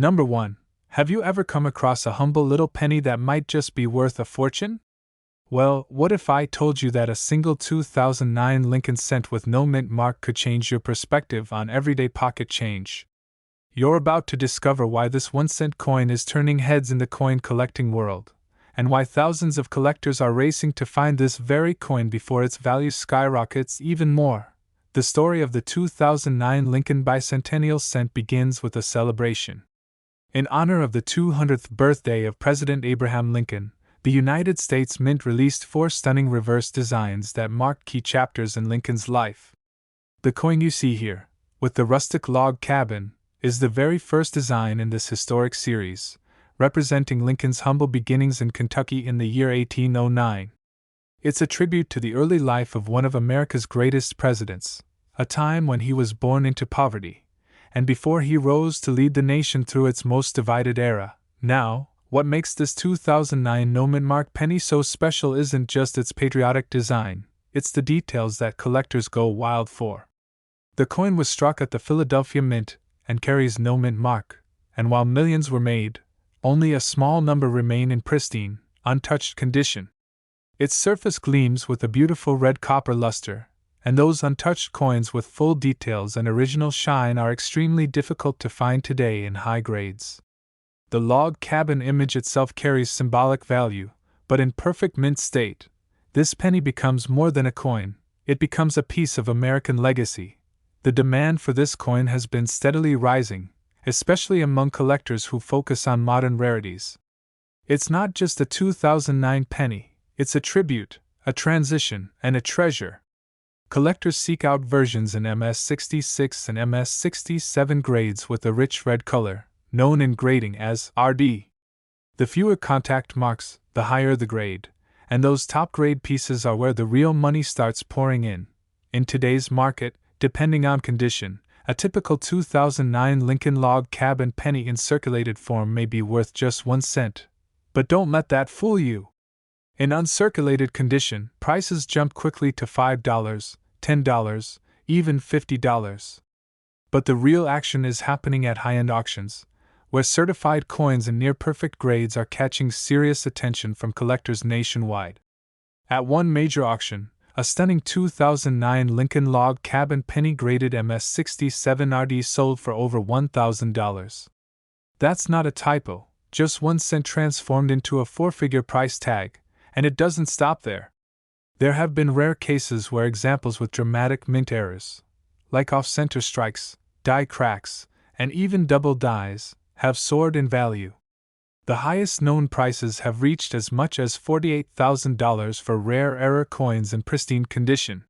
Number 1. Have you ever come across a humble little penny that might just be worth a fortune? Well, what if I told you that a single 2009 Lincoln cent with no mint mark could change your perspective on everyday pocket change? You're about to discover why this 1-cent coin is turning heads in the coin collecting world, and why thousands of collectors are racing to find this very coin before its value skyrockets even more. The story of the 2009 Lincoln bicentennial cent begins with a celebration. In honor of the 200th birthday of President Abraham Lincoln, the United States Mint released 4 stunning reverse designs that marked key chapters in Lincoln's life. The coin you see here, with the rustic log cabin, is the very first design in this historic series, representing Lincoln's humble beginnings in Kentucky in the year 1809. It's a tribute to the early life of one of America's greatest presidents, a time when he was born into poverty, and before he rose to lead the nation through its most divided era. Now, what makes this 2009 no-mint mark penny so special isn't just its patriotic design, it's the details that collectors go wild for. The coin was struck at the Philadelphia Mint and carries no mint mark, and while millions were made, only a small number remain in pristine, untouched condition. Its surface gleams with a beautiful red copper luster, and those untouched coins with full details and original shine are extremely difficult to find today in high grades. The log cabin image itself carries symbolic value, but in perfect mint state, this penny becomes more than a coin, it becomes a piece of American legacy. The demand for this coin has been steadily rising, especially among collectors who focus on modern rarities. It's not just a 2009 penny, it's a tribute, a transition, and a treasure. Collectors seek out versions in MS66 and MS67 grades with a rich red color, known in grading as RD. The fewer contact marks, the higher the grade, and those top-grade pieces are where the real money starts pouring in. In today's market, depending on condition, a typical 2009 Lincoln log cabin penny in circulated form may be worth just 1 cent. But don't let that fool you. In uncirculated condition, prices jump quickly to $5, $10, even $50. But the real action is happening at high-end auctions, where certified coins in near-perfect grades are catching serious attention from collectors nationwide. At one major auction, a stunning 2009 Lincoln log cabin penny graded MS67 RD sold for over $1,000. That's not a typo, just 1 cent transformed into a 4-figure price tag, and it doesn't stop there. There have been rare cases where examples with dramatic mint errors, like off-center strikes, die cracks, and even double dies, have soared in value. The highest known prices have reached as much as $48,000 for rare error coins in pristine condition.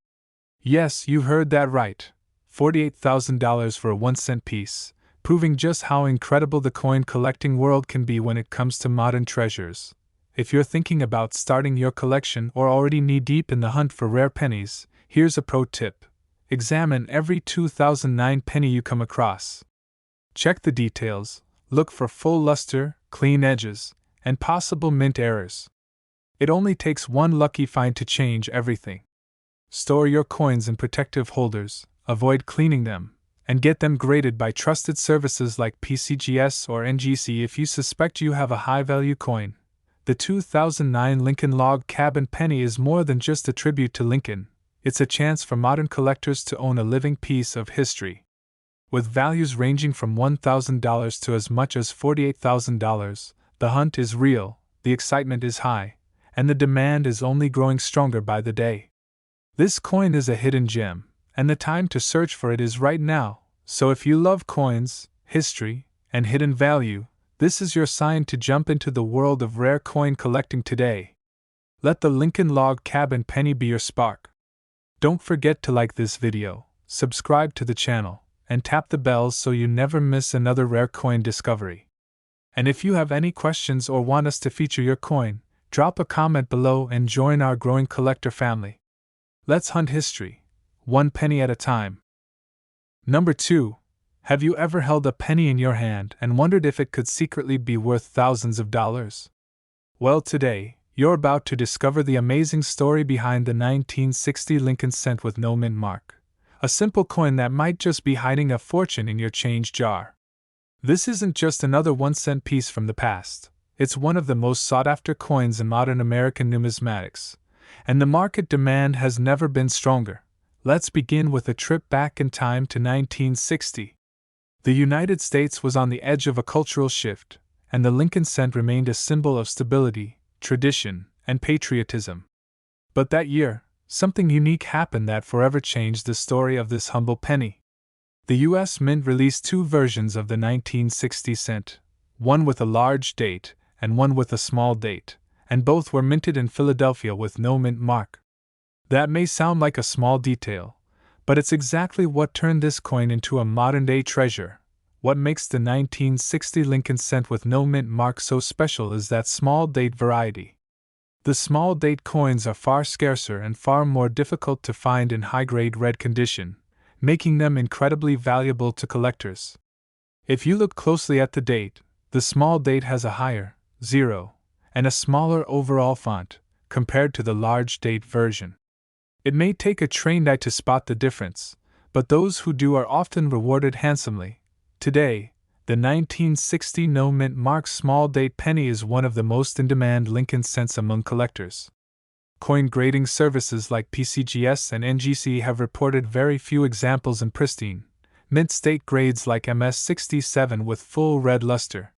Yes, you heard that right. $48,000 for a 1-cent piece, proving just how incredible the coin collecting world can be when it comes to modern treasures. If you're thinking about starting your collection or already knee-deep in the hunt for rare pennies, here's a pro tip. Examine every 2009 penny you come across. Check the details, look for full luster, clean edges, and possible mint errors. It only takes one lucky find to change everything. Store your coins in protective holders, avoid cleaning them, and get them graded by trusted services like PCGS or NGC if you suspect you have a high-value coin. The 2009 Lincoln log cabin penny is more than just a tribute to Lincoln, it's a chance for modern collectors to own a living piece of history. With values ranging from $1,000 to as much as $48,000, the hunt is real, the excitement is high, and the demand is only growing stronger by the day. This coin is a hidden gem, and the time to search for it is right now, so if you love coins, history, and hidden value, this is your sign to jump into the world of rare coin collecting today. Let the Lincoln log cabin penny be your spark. Don't forget to like this video, subscribe to the channel, and tap the bell so you never miss another rare coin discovery. And if you have any questions or want us to feature your coin, drop a comment below and join our growing collector family. Let's hunt history, 1 penny at a time. Number 2. Have you ever held a penny in your hand and wondered if it could secretly be worth thousands of dollars? Well, today, you're about to discover the amazing story behind the 1960 Lincoln cent with no mint mark. A simple coin that might just be hiding a fortune in your change jar. This isn't just another 1-cent piece from the past, it's one of the most sought-after coins in modern American numismatics, and the market demand has never been stronger. Let's begin with a trip back in time to 1960. The United States was on the edge of a cultural shift, and the Lincoln cent remained a symbol of stability, tradition, and patriotism. But that year, something unique happened that forever changed the story of this humble penny. The U.S. Mint released two versions of the 1960 cent, one with a large date and one with a small date, and both were minted in Philadelphia with no mint mark. That may sound like a small detail, but it's exactly what turned this coin into a modern-day treasure. What makes the 1960 Lincoln cent with no mint mark so special is that small date variety. The small date coins are far scarcer and far more difficult to find in high-grade red condition, making them incredibly valuable to collectors. If you look closely at the date, the small date has a higher, 0, and a smaller overall font, compared to the large date version. It may take a trained eye to spot the difference, but those who do are often rewarded handsomely. Today, the 1960 no mint mark small date penny is one of the most in-demand Lincoln cents among collectors. Coin grading services like PCGS and NGC have reported very few examples in pristine, mint state grades like MS67 with full red luster.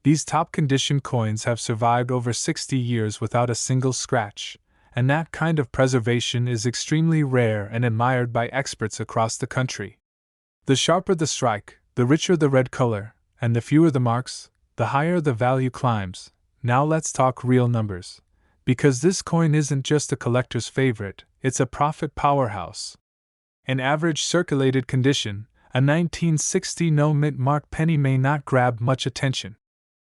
These top-condition coins have survived over 60 years without a single scratch, and that kind of preservation is extremely rare and admired by experts across the country. The sharper the strike, the richer the red color, and the fewer the marks, the higher the value climbs. Now let's talk real numbers. Because this coin isn't just a collector's favorite, it's a profit powerhouse. In average circulated condition, a 1960 no mint mark penny may not grab much attention.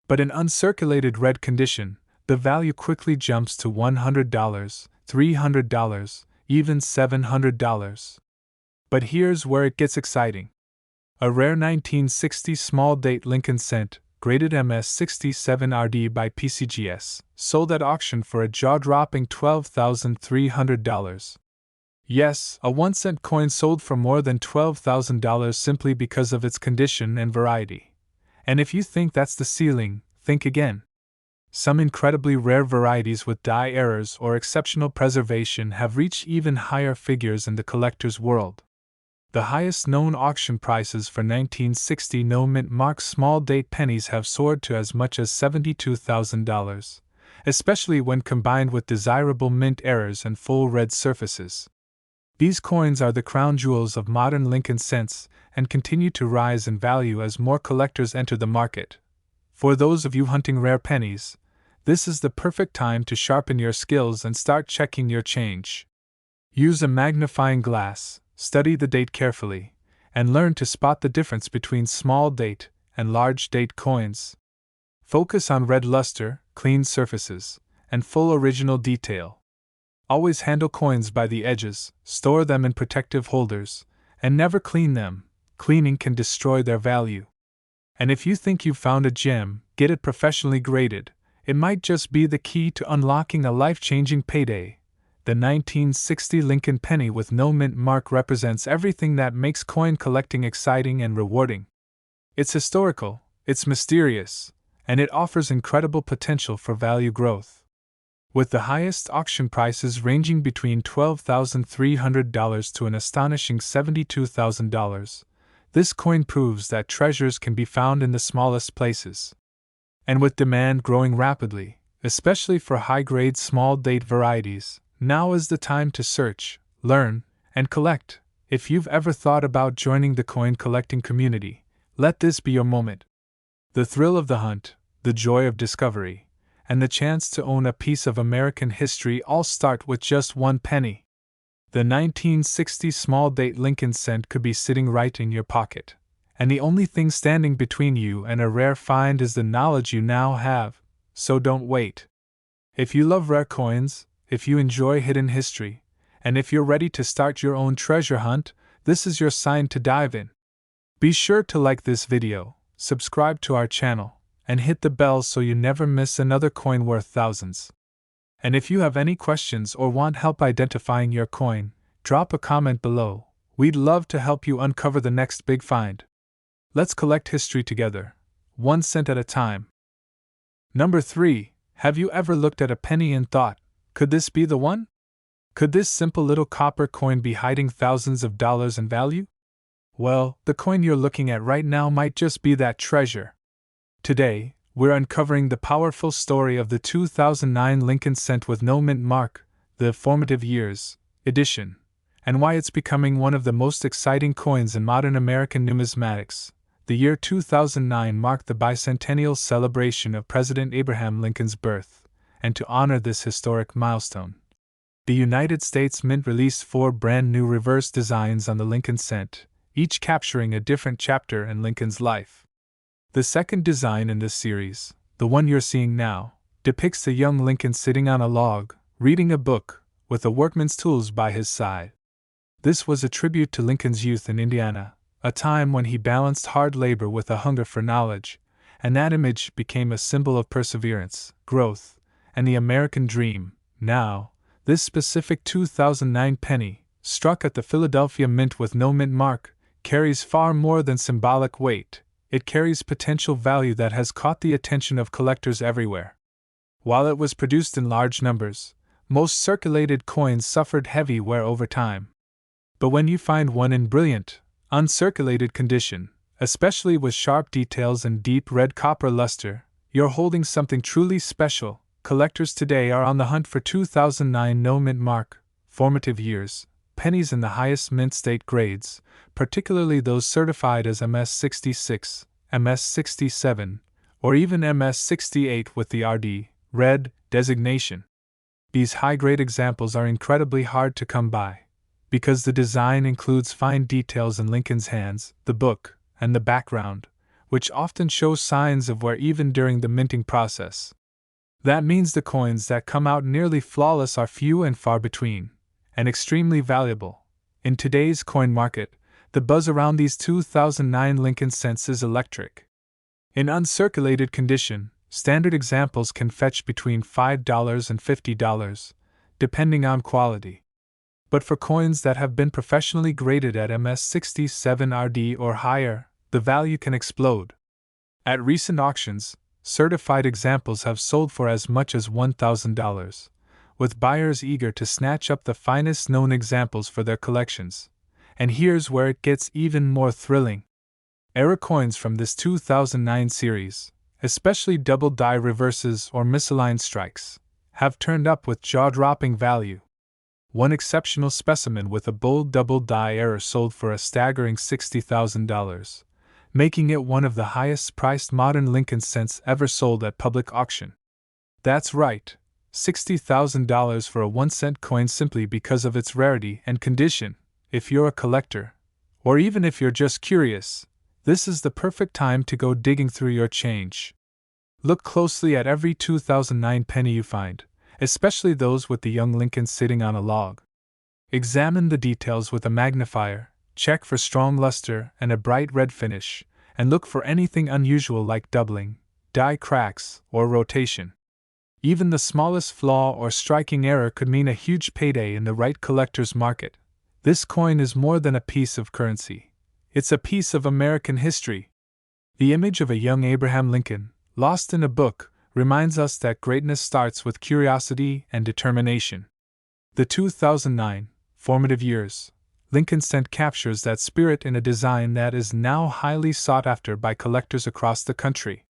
But in uncirculated red condition, the value quickly jumps to $100, $300, even $700. But here's where it gets exciting. A rare 1960 small date Lincoln cent, graded MS67RD by PCGS, sold at auction for a jaw-dropping $12,300. Yes, a 1-cent coin sold for more than $12,000 simply because of its condition and variety. And if you think that's the ceiling, think again. Some incredibly rare varieties with die errors or exceptional preservation have reached even higher figures in the collector's world. The highest known auction prices for 1960 no mint mark small date pennies have soared to as much as $72,000, especially when combined with desirable mint errors and full red surfaces. These coins are the crown jewels of modern Lincoln cents and continue to rise in value as more collectors enter the market. For those of you hunting rare pennies, this is the perfect time to sharpen your skills and start checking your change. Use a magnifying glass, study the date carefully, and learn to spot the difference between small date and large date coins. Focus on red luster, clean surfaces, and full original detail. Always handle coins by the edges, store them in protective holders, and never clean them. Cleaning can destroy their value. And if you think you've found a gem, get it professionally graded. It might just be the key to unlocking a life-changing payday. The 1960 Lincoln penny with no mint mark represents everything that makes coin collecting exciting and rewarding. It's historical, it's mysterious, and it offers incredible potential for value growth. With the highest auction prices ranging between $12,300 to an astonishing $72,000, this coin proves that treasures can be found in the smallest places. And with demand growing rapidly, especially for high-grade small-date varieties, now is the time to search, learn, and collect. If you've ever thought about joining the coin collecting community, let this be your moment. The thrill of the hunt, the joy of discovery, and the chance to own a piece of American history all start with just one penny. The 1960 small-date Lincoln cent could be sitting right in your pocket, and the only thing standing between you and a rare find is the knowledge you now have, so don't wait. If you love rare coins, if you enjoy hidden history, and if you're ready to start your own treasure hunt, this is your sign to dive in. Be sure to like this video, subscribe to our channel, and hit the bell so you never miss another coin worth thousands. And if you have any questions or want help identifying your coin, drop a comment below. We'd love to help you uncover the next big find. Let's collect history together, 1 cent at a time. Number 3. Have you ever looked at a penny and thought, could this be the one? Could this simple little copper coin be hiding thousands of dollars in value? Well, the coin you're looking at right now might just be that treasure. Today, we're uncovering the powerful story of the 2009 Lincoln cent with no mint mark, the Formative Years edition, and why it's becoming one of the most exciting coins in modern American numismatics. The year 2009 marked the bicentennial celebration of President Abraham Lincoln's birth, and to honor this historic milestone, the United States Mint released 4 brand new reverse designs on the Lincoln cent, each capturing a different chapter in Lincoln's life. The second design in this series, the one you're seeing now, depicts a young Lincoln sitting on a log, reading a book, with a workman's tools by his side. This was a tribute to Lincoln's youth in Indiana, a time when he balanced hard labor with a hunger for knowledge, and that image became a symbol of perseverance, growth, and the American dream. Now, this specific 2009 penny, struck at the Philadelphia Mint with no mint mark, carries far more than symbolic weight. It carries potential value that has caught the attention of collectors everywhere. While it was produced in large numbers, most circulated coins suffered heavy wear over time. But when you find one in brilliant, uncirculated condition, especially with sharp details and deep red copper luster, you're holding something truly special. Collectors today are on the hunt for 2009 no mint mark, formative years, pennies in the highest mint state grades, particularly those certified as MS-66, MS-67, or even MS-68 with the RD, red, designation. These high-grade examples are incredibly hard to come by, because the design includes fine details in Lincoln's hands, the book, and the background, which often show signs of wear even during the minting process. That means the coins that come out nearly flawless are few and far between, and extremely valuable. In today's coin market, the buzz around these 2009 Lincoln cents is electric. In uncirculated condition, standard examples can fetch between $5 and $50, depending on quality. But for coins that have been professionally graded at MS-67 RD or higher, the value can explode. At recent auctions, certified examples have sold for as much as $1,000, with buyers eager to snatch up the finest known examples for their collections. And here's where it gets even more thrilling. Era coins from this 2009 series, especially double die reverses or misaligned strikes, have turned up with jaw-dropping value. One exceptional specimen with a bold double die error sold for a staggering $60,000, making it one of the highest-priced modern Lincoln cents ever sold at public auction. That's right, $60,000 for a 1-cent coin simply because of its rarity and condition. If you're a collector, or even if you're just curious, this is the perfect time to go digging through your change. Look closely at every 2009 penny you find, especially those with the young Lincoln sitting on a log. Examine the details with a magnifier, check for strong luster and a bright red finish, and look for anything unusual like doubling, die cracks, or rotation. Even the smallest flaw or striking error could mean a huge payday in the right collector's market. This coin is more than a piece of currency. It's a piece of American history. The image of a young Abraham Lincoln, lost in a book, reminds us that greatness starts with curiosity and determination. The 2009 Formative Years Lincoln cent captures that spirit in a design that is now highly sought after by collectors across the country.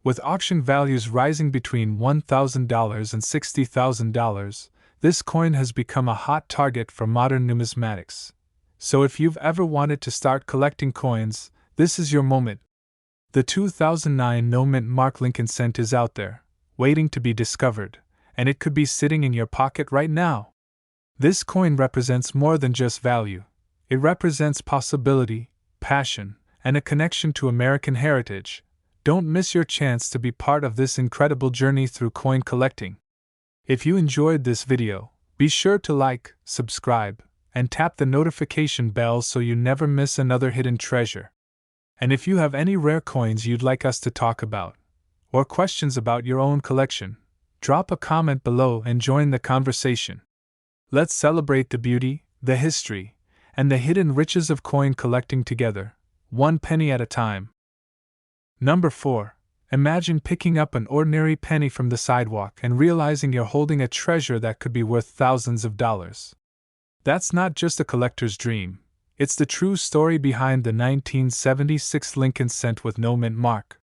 With auction values rising between $1,000 and $60,000, this coin has become a hot target for modern numismatics. So if you've ever wanted to start collecting coins, this is your moment. The 2009 no mint mark Lincoln cent is out there, waiting to be discovered, and it could be sitting in your pocket right now. This coin represents more than just value. It represents possibility, passion, and a connection to American heritage. Don't miss your chance to be part of this incredible journey through coin collecting. If you enjoyed this video, be sure to like, subscribe, and tap the notification bell so you never miss another hidden treasure. And if you have any rare coins you'd like us to talk about, or questions about your own collection, drop a comment below and join the conversation. Let's celebrate the beauty, the history, and the hidden riches of coin collecting together, 1 penny at a time. Number 4. Imagine picking up an ordinary penny from the sidewalk and realizing you're holding a treasure that could be worth thousands of dollars. That's not just a collector's dream, it's the true story behind the 1976 Lincoln cent with no mint mark.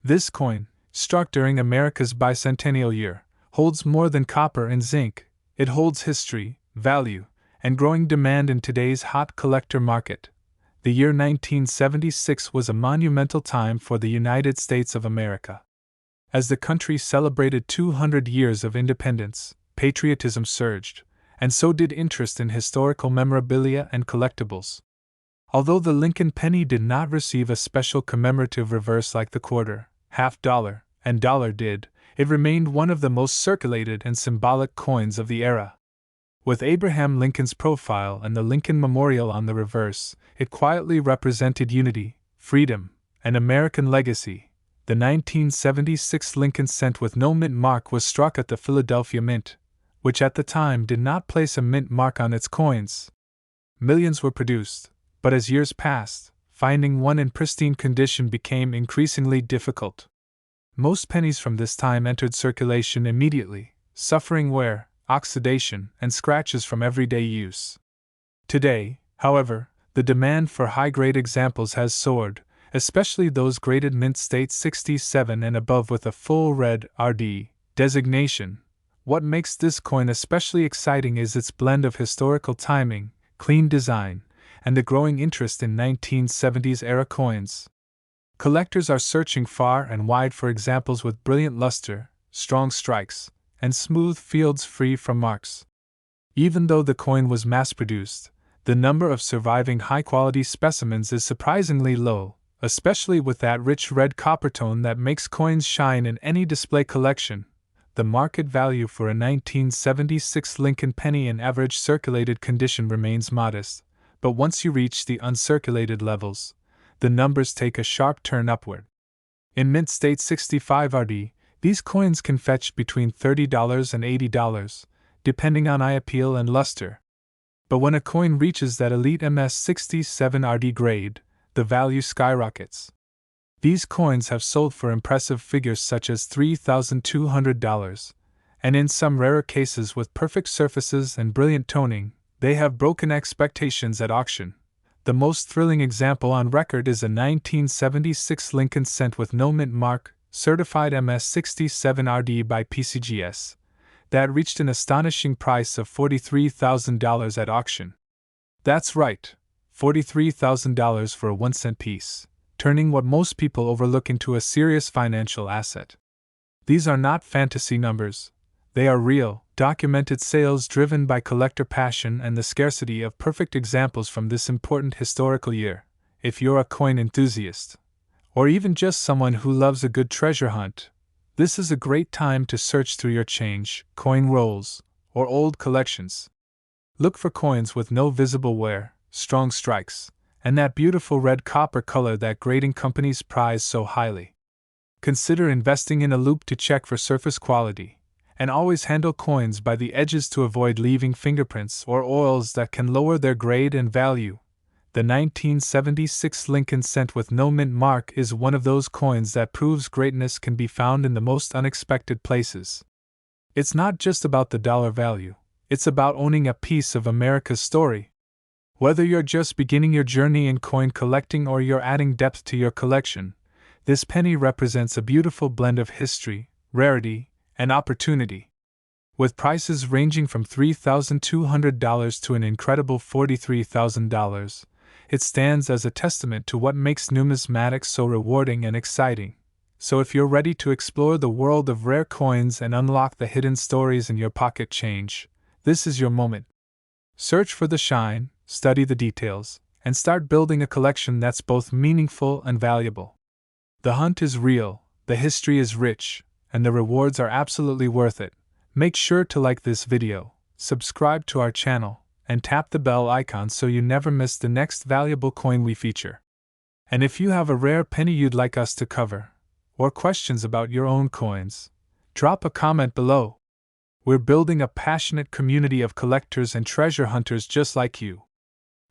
This coin, struck during America's bicentennial year, holds more than copper and zinc. It holds history, value, and growing demand in today's hot collector market. The year 1976 was a monumental time for the United States of America. As the country celebrated 200 years of independence, patriotism surged, and so did interest in historical memorabilia and collectibles. Although the Lincoln penny did not receive a special commemorative reverse like the quarter, half dollar, and dollar did, it remained one of the most circulated and symbolic coins of the era. With Abraham Lincoln's profile and the Lincoln Memorial on the reverse, it quietly represented unity, freedom, and American legacy. The 1976 Lincoln cent with no mint mark was struck at the Philadelphia Mint, which at the time did not place a mint mark on its coins. Millions were produced, but as years passed, finding one in pristine condition became increasingly difficult. Most pennies from this time entered circulation immediately, suffering wear, oxidation, and scratches from everyday use. Today, however, the demand for high-grade examples has soared, especially those graded mint state 67 and above with a full red RD designation. What makes this coin especially exciting is its blend of historical timing, clean design, and the growing interest in 1970s-era coins. Collectors are searching far and wide for examples with brilliant luster, strong strikes, and smooth fields free from marks. Even though the coin was mass-produced, the number of surviving high-quality specimens is surprisingly low, especially with that rich red copper tone that makes coins shine in any display collection. The market value for a 1976 Lincoln penny in average circulated condition remains modest, but once you reach the uncirculated levels, the numbers take a sharp turn upward. In mint state 65 RD, these coins can fetch between $30 and $80, depending on eye appeal and luster. But when a coin reaches that elite MS 67 RD grade, the value skyrockets. These coins have sold for impressive figures such as $3,200, and in some rarer cases with perfect surfaces and brilliant toning, they have broken expectations at auction. The most thrilling example on record is a 1976 Lincoln cent with no mint mark, certified MS 67 RD by PCGS, that reached an astonishing price of $43,000 at auction. That's right, $43,000 for a 1-cent piece, turning what most people overlook into a serious financial asset. These are not fantasy numbers. They are real, documented sales driven by collector passion and the scarcity of perfect examples from this important historical year. If you're a coin enthusiast, or even just someone who loves a good treasure hunt, this is a great time to search through your change, coin rolls, or old collections. Look for coins with no visible wear, strong strikes, and that beautiful red copper color that grading companies prize so highly. Consider investing in a loupe to check for surface quality, and always handle coins by the edges to avoid leaving fingerprints or oils that can lower their grade and value. The 1976 Lincoln cent with no mint mark is one of those coins that proves greatness can be found in the most unexpected places. It's not just about the dollar value, it's about owning a piece of America's story. Whether you're just beginning your journey in coin collecting or you're adding depth to your collection, this penny represents a beautiful blend of history, rarity, and opportunity. With prices ranging from $3,200 to an incredible $43,000, it stands as a testament to what makes numismatics so rewarding and exciting. So if you're ready to explore the world of rare coins and unlock the hidden stories in your pocket change, this is your moment. Search for the shine, study the details, and start building a collection that's both meaningful and valuable. The hunt is real, the history is rich, and the rewards are absolutely worth it. Make sure to like this video, subscribe to our channel, and tap the bell icon so you never miss the next valuable coin we feature. And if you have a rare penny you'd like us to cover, or questions about your own coins, drop a comment below. We're building a passionate community of collectors and treasure hunters just like you.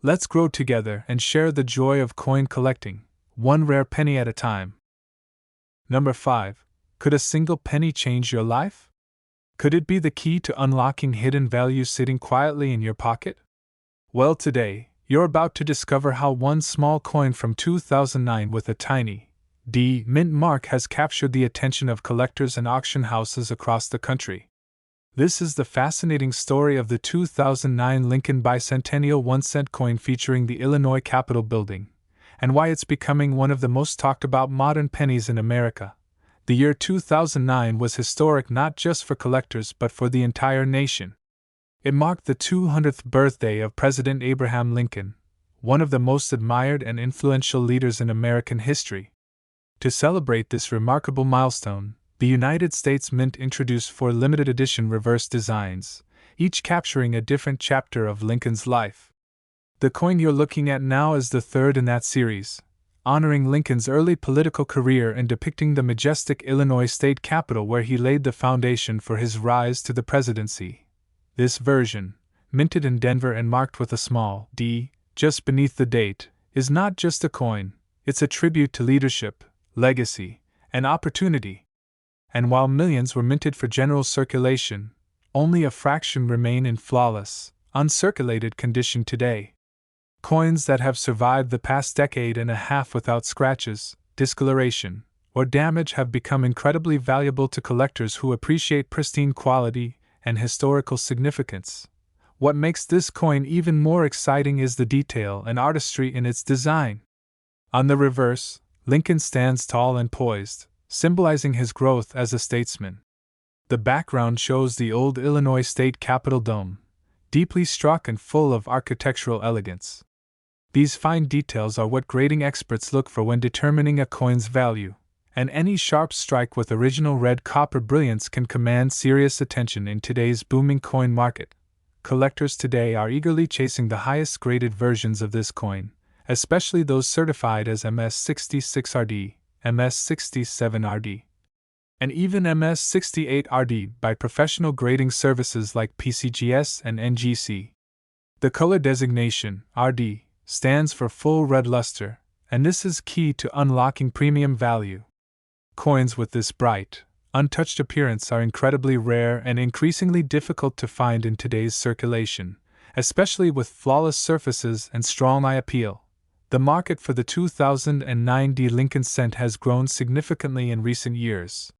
Let's grow together and share the joy of coin collecting, one rare penny at a time. Number 5. Could a single penny change your life? Could it be the key to unlocking hidden value sitting quietly in your pocket? Well, today, you're about to discover how one small coin from 2009 with a tiny D mint mark has captured the attention of collectors and auction houses across the country. This is the fascinating story of the 2009 Lincoln Bicentennial 1-cent coin featuring the Illinois Capitol building, and why it's becoming one of the most talked about modern pennies in America. The year 2009 was historic not just for collectors but for the entire nation. It marked the 200th birthday of President Abraham Lincoln, one of the most admired and influential leaders in American history. To celebrate this remarkable milestone, the United States Mint introduced 4 limited edition reverse designs, each capturing a different chapter of Lincoln's life. The coin you're looking at now is the third in that series, honoring Lincoln's early political career and depicting the majestic Illinois state capitol where he laid the foundation for his rise to the presidency. This version, minted in Denver and marked with a small D just beneath the date, is not just a coin, it's a tribute to leadership, legacy, and opportunity. And while millions were minted for general circulation, only a fraction remain in flawless, uncirculated condition today. Coins that have survived the past decade and a half without scratches, discoloration, or damage have become incredibly valuable to collectors who appreciate pristine quality and historical significance. What makes this coin even more exciting is the detail and artistry in its design. On the reverse, Lincoln stands tall and poised, symbolizing his growth as a statesman. The background shows the old Illinois State Capitol dome, deeply struck and full of architectural elegance. These fine details are what grading experts look for when determining a coin's value, and any sharp strike with original red copper brilliance can command serious attention in today's booming coin market. Collectors today are eagerly chasing the highest graded versions of this coin, especially those certified as MS66RD, MS67RD, and even MS68RD by professional grading services like PCGS and NGC. The color designation, RD, stands for full red luster, and this is key to unlocking premium value. Coins with this bright, untouched appearance are incredibly rare and increasingly difficult to find in today's circulation, especially with flawless surfaces and strong eye appeal. The market for the 2009 D Lincoln cent has grown significantly in recent years.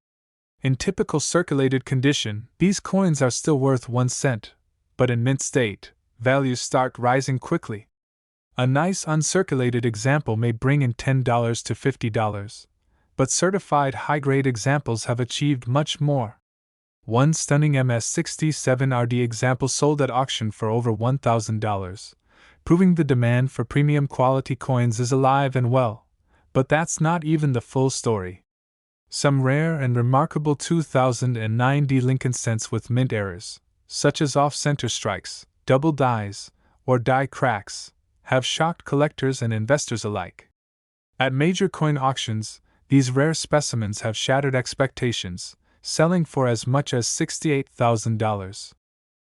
In typical circulated condition, these coins are still worth 1 cent, but in mint state, values start rising quickly. A nice uncirculated example may bring in $10 to $50, but certified high-grade examples have achieved much more. One stunning MS67RD example sold at auction for over $1,000. Proving the demand for premium quality coins is alive and well, but that's not even the full story. Some rare and remarkable 2009 D Lincoln cents with mint errors, such as off-center strikes, double dies, or die cracks, have shocked collectors and investors alike. At major coin auctions, these rare specimens have shattered expectations, selling for as much as $68,000.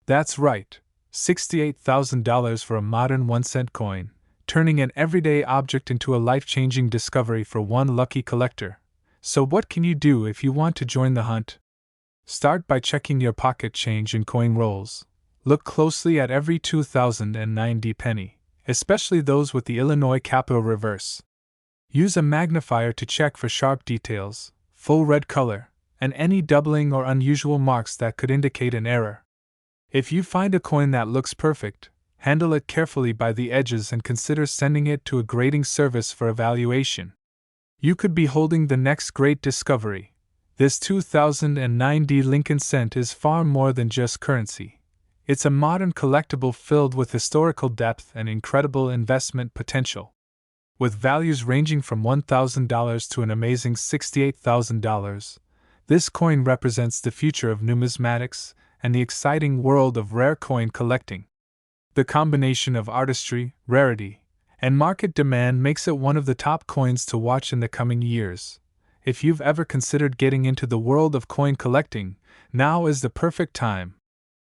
That's right. $68,000 for a modern 1-cent coin, turning an everyday object into a life-changing discovery for one lucky collector. So what can you do if you want to join the hunt? Start by checking your pocket change and coin rolls. Look closely at every 2009 D penny, especially those with the Illinois Capitol reverse. Use a magnifier to check for sharp details, full red color, and any doubling or unusual marks that could indicate an error. If you find a coin that looks perfect, handle it carefully by the edges and consider sending it to a grading service for evaluation. You could be holding the next great discovery. This 2009 D Lincoln cent is far more than just currency. It's a modern collectible filled with historical depth and incredible investment potential. With values ranging from $1,000 to an amazing $68,000, this coin represents the future of numismatics and the exciting world of rare coin collecting. The combination of artistry, rarity, and market demand makes it one of the top coins to watch in the coming years. If you've ever considered getting into the world of coin collecting, now is the perfect time.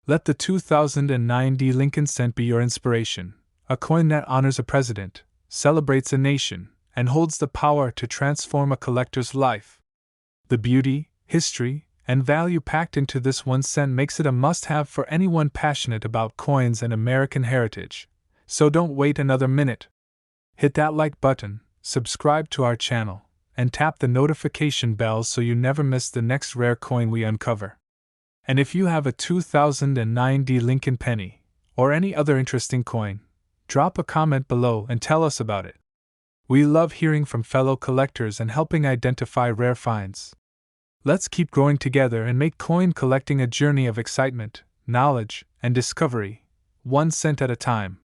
Let the 2009 D Lincoln cent be your inspiration, a coin that honors a president, celebrates a nation, and holds the power to transform a collector's life. The beauty, history, and value packed into this 1 cent makes it a must-have for anyone passionate about coins and American heritage. So don't wait another minute. Hit that like button, subscribe to our channel, and tap the notification bell so you never miss the next rare coin we uncover. And if you have a 2009 Lincoln penny, or any other interesting coin, drop a comment below and tell us about it. We love hearing from fellow collectors and helping identify rare finds. Let's keep growing together and make coin collecting a journey of excitement, knowledge, and discovery, 1 cent at a time.